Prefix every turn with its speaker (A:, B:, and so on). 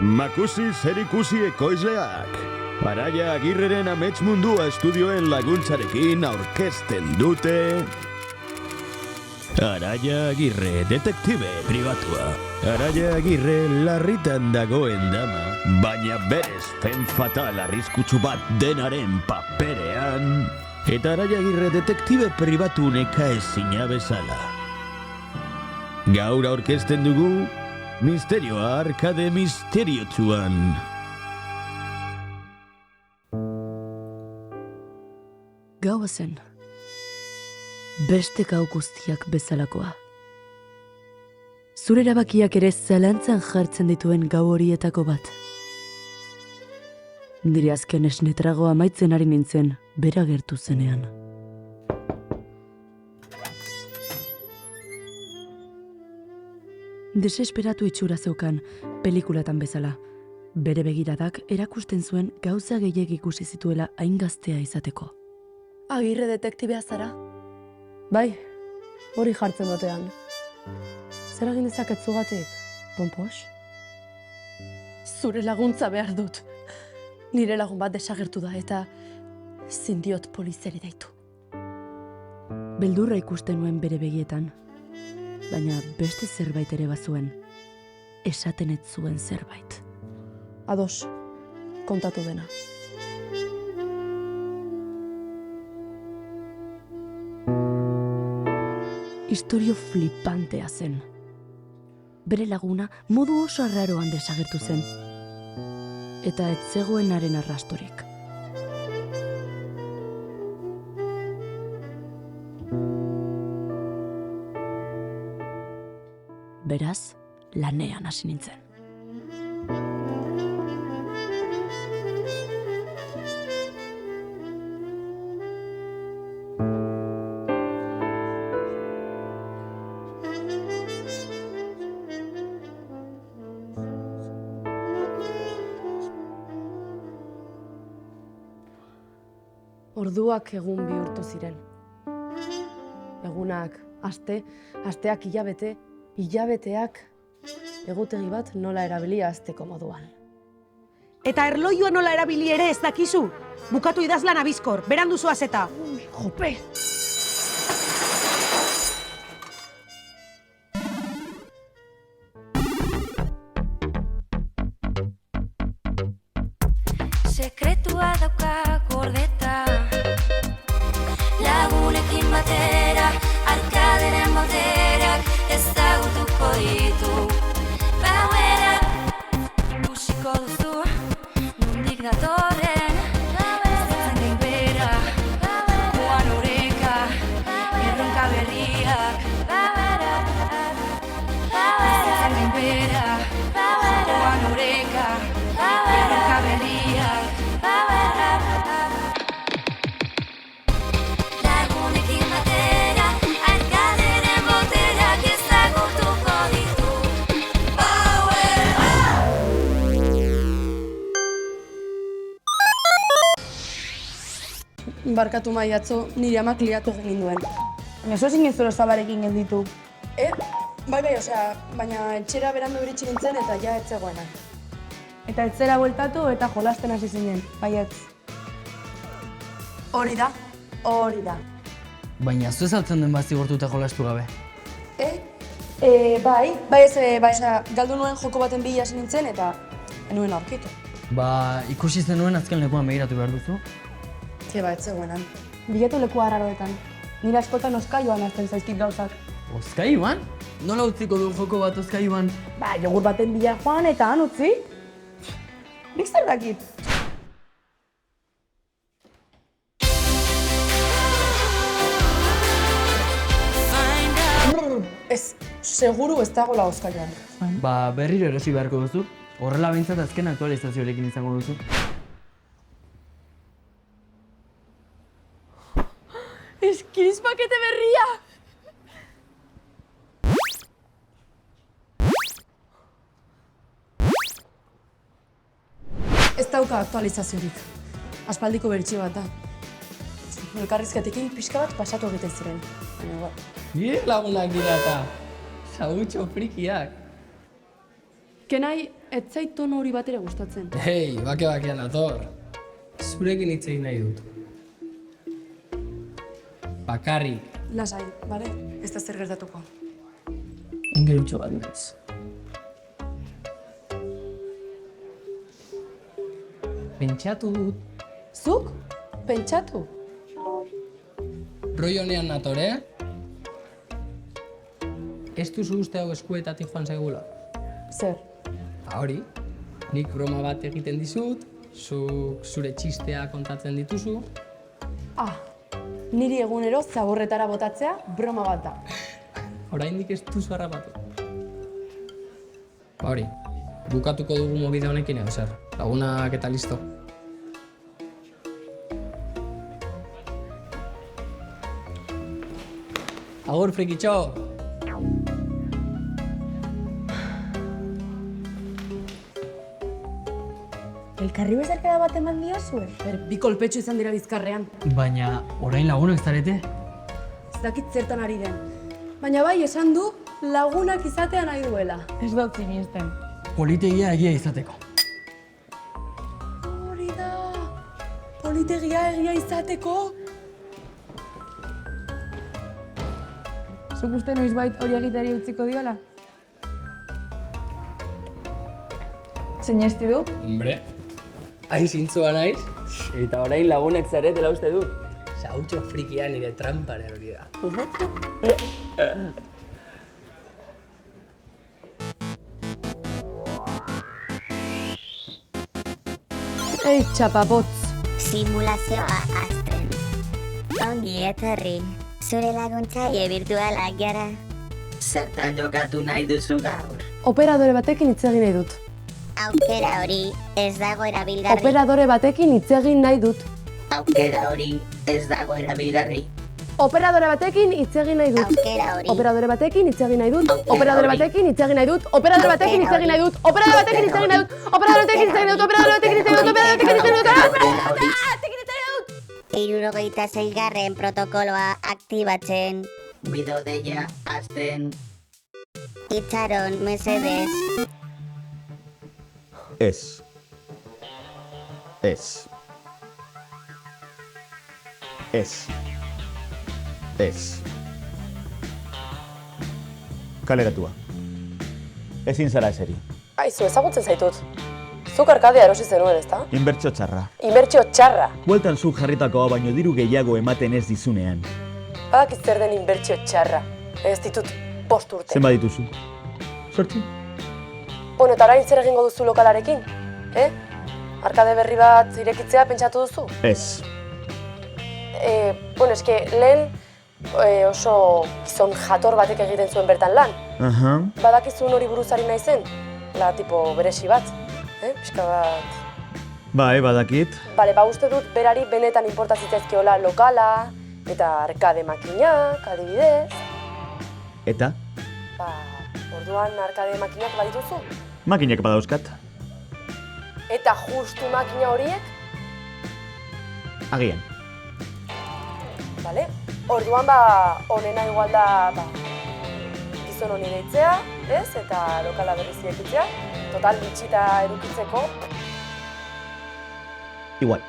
A: Makusi zerikusi ekoizleak. Araia Agirreren amets mundua estudioen laguntzarekin aurkezten dute... Araia Agirre, detektibe pribatua. Araia Agirre larritan dagoen dama, baina berez fen fatal arriskutsu bat denaren paperean. Eta Araia Agirre detektibe pribatu nekaezina bezala. Gaur aurkezten dugu, misterioa arkade misteriotsuan.
B: Gaua zen. Beste gau guztiak bezalakoa. Zure erabakiak ere zalantzan jartzen dituen gau horietako bat. Nire azken esnetragoa amaitzen ari nintzen, bera gertu zenean. Desesperatu itxura zeukan, pelikulatan bezala. Bere begiradak erakusten zuen gauza gehiegi ikusi zituela hain gaztea izateko.
C: Agirre detektibea zara? Bai, hori jartzen batean. Zer egin dezaket zugatik, Pompos? Zure laguntza behar dut. Nire lagun bat desagertu da eta ezin diot polizeri deitu.
B: Beldurra ikusten nuen bere begietan, baina beste zerbait ere bazuen, esaten ez zuen zerbait.
C: Ados, kontatu dena.
B: Historio flipantea zen. Bere laguna modu oso arraroan desagertu zen. Eta ez zegoenaren arrastorik. Beraz, lanean hasi nintzen.
C: Orduak egun bihurtu ziren. Egunak aste, asteak hilabete, hilabeteak egutegi bat nola erabilia azteko moduan.
D: Eta erloioa nola erabili ere ez dakizu? Bukatu idazlan abizkor, berandu zoaz eta.
C: Jope!
E: Sekretua dauka gordeta, lagunekin batera, arkaderen boterak ezagutuko ditu. Bauera, ikusiko duzu, nondik datorren, ez den bera, joan oreka, erronka berriak. Ez den bera, joan oreka, erronka berriak. Lagunekin batera, arkaderen boterak ezagutuko ditu. Power
C: Barkatu maiatzo, nire amak liatu egin ninduen.
F: Baina zo ezin ez zoro zabarekin gelditu.
C: Bai, baina etxera berandu iritsi nintzen eta ja ez zegoena.
F: Eta etzera bueltatu eta jolasten hasi zinen, baietz.
C: Hori da.
G: Baina zu ez altzen den bat zigortuta jolastu gabe.
C: Galdu nuen joko baten bila hasi nintzen eta enuen aurkitu.
G: Ba, ikusi zenuen azken lekuan begiratu behar duzu.
C: Ez zegoenan.
F: Bilatu leku arraroetan. Nire askotan oskaioan azten zaizkit gauzak.
G: Oskaiuan? Nola utziko du joko bat oskaiuan?
F: Ba, jogur baten bila joan eta han utzi. Nik zer dakit?
C: Ez, seguru ez dagoela oskaioan.
G: Ba, berriro erosi beharko duzu. Horrela behintzat azken aktualizazioarekin izango duzu.
C: Eskiriz pakete berria! Ez dauka aktualizaziorik. Aspaldiko bertxio bat da. Elkarrizketekin pixka bat pasatu egiten ziren.
G: Lagunak dira eta sagutxo frikiak.
C: Kenai, ez zait tono hori batera gustatzen.
H: Hei, bake-bakean ator. Zurekin hitz egin nahi dut. Bakarrik.
C: Lasai, bale? Ez da zer gertatuko.
H: Ingerutxo bat naiz. Pentsatu dut.
C: Zuk? Pentsatu?
H: Roi honean natore? Ez duzu uste hau eskuetatik joan zaigula?
C: Zer?
H: Hori, nik broma bat egiten dizut, zuk zure txistea kontatzen dituzu.
C: Niri egunero zaborretara botatzea broma bat da.
H: Oraindik ez duzu harrapatu. Hori, bukatuko dugu mobide honekin edo zer. Lagunak eta listo. Agur, frikitxo!
F: Elkarri bezarkada bat eman diozue?
C: Bi kolpetxo izan dira bizkarrean.
G: Baina, orain lagunak zarete?
C: Ez dakit zertan ari den. Baina bai, esan du lagunak izatea nahi duela.
F: Ez dut zinisten.
G: Politegia egia izateko.
C: Hori da, politegia egia izateko.
F: Zuk uste noizbait hori egiteari utziko diola? Zinesti du?
H: Hombre, hain zintzua naiz, eta orain lagunak zaretela uste dut. Zautxo frikia nire trampare hori da.
C: Ei, txapapotz.
I: Simulazioa azten. Ongi etorri, zure laguntzaile virtualak gara.
J: Zertan jokatu nahi duzu gaur?
C: Operadore batekin hitz egin nahi dut.
I: Aukera hori ez dago erabilgarri.
C: Operadore batekin hitz egin nahi dut.
J: Aukera hori ez dago erabilgarri.
C: Operadore batekin hitz egin nahi dut.
I: Aukera hori.
C: Operadore batekin hitz egin nahi dut. Operadore batekin hitz egin nahi dut. Operadore batekin hitz egin nahi dut. Operadore batekin hitz egin nahi dut. Operadore batekin hitz egin nahi dut. Operadore batekin hitz egin nahi dut. Operadore batekin hitz egin nahi dut.
I: 76. protokoloa aktibatzen.
J: Bideodeia azten.
I: Itxaron, mesedez.
A: Ez. Ez. Ez. Ez. Kaleratua. Ezin zara eseri.
C: Aizu, ezagutzen zaitut. Zuk arkadea erosi zenuen, ezta?
A: Inbertsio txarra.
C: Inbertsio txarra.
A: Bueltan zuk jarritakoa baino diru gehiago ematen ez dizunean.
C: Badakit zer den inbertsio txarra. Ez ditut 5 urte.
A: Zenbat dituzu? Sortzi?
C: Bueno, eta orain zer egingo duzu lokalarekin? Arkade berri bat irekitzea pentsatu duzu?
A: Ez.
C: Bueno, eske lehen oso gizon jator batek egiten zuen bertan lan.
A: Aha.
C: Badakizun hori buruzari naizen? Tipo beresi bat. Pixka bat...
A: Bai, badakit.
C: Bale, uste dut berari benetan inporta zitzaizkiola lokala, eta arkade makinak, adibidez.
A: Eta?
C: Orduan arkade makinak badituzu?
A: Makinak badauzkat.
C: Eta justu makina horiek?
A: Agian.
C: Bale? Orduan honena igual da gizon honi deitzea, ez? Eta lokala berriz irekitzea. Total bitxita edukitzeko.
A: Igual.